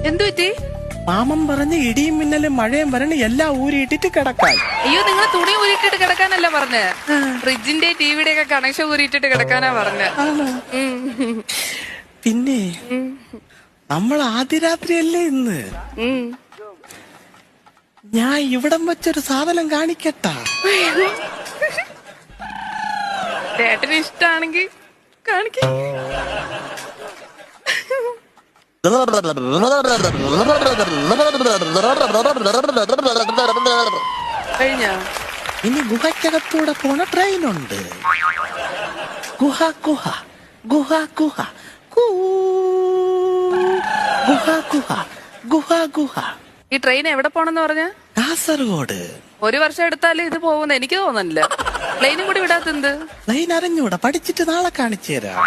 എന്തു പറ്റി? മാമൻ പറഞ്ഞ് ഇടിയും മിന്നലും മഴയും വരണ എല്ലാം ഊരിയിട്ടിട്ട് കിടക്കാൻ. അയ്യോ, നിങ്ങൾ തുണി ഊരിയിട്ടിട്ട് കിടക്കാനല്ല പറഞ്ഞ്, ഫ്രിഡ്ജിന്റെ ടിവിയുടെ ഒക്കെ കണക്ഷൻ ഊരിയിട്ടിട്ട് കിടക്കാനാ പറഞ്ഞ്. പിന്നെ നമ്മൾ ആദ്യ രാത്രിയല്ലേ ഇന്ന്. ഞാൻ ഇവിടം വെച്ചൊരു സാധനം കാണിക്കട്ടാ. ചേട്ടന് ഇഷ്ടാണെങ്കി കാണിക്ക. കഴിഞ്ഞ ഇനി ഗുഹയ്ക്കകത്തൂടെ പോണ ട്രെയിനുണ്ട്. ഗുഹ ഗുഹ ഗുഹ ഗുഹ ഗുഹ ഗുഹ ഗുഹ ഗുഹ. ഈ ട്രെയിൻ എവിടെ പോണെന്ന് പറഞ്ഞ? കാസർഗോഡ്. 1 വർഷം എടുത്താലും ഇത് പോകുന്ന എനിക്ക് തോന്നുന്നില്ല. പ്ലെയിനും കൂടി വിടാത്തെന്ത്? പ്ലെയിൻ അറിഞ്ഞൂടാ, പഠിച്ചിട്ട് നാളെ കാണിച്ചു തരാം.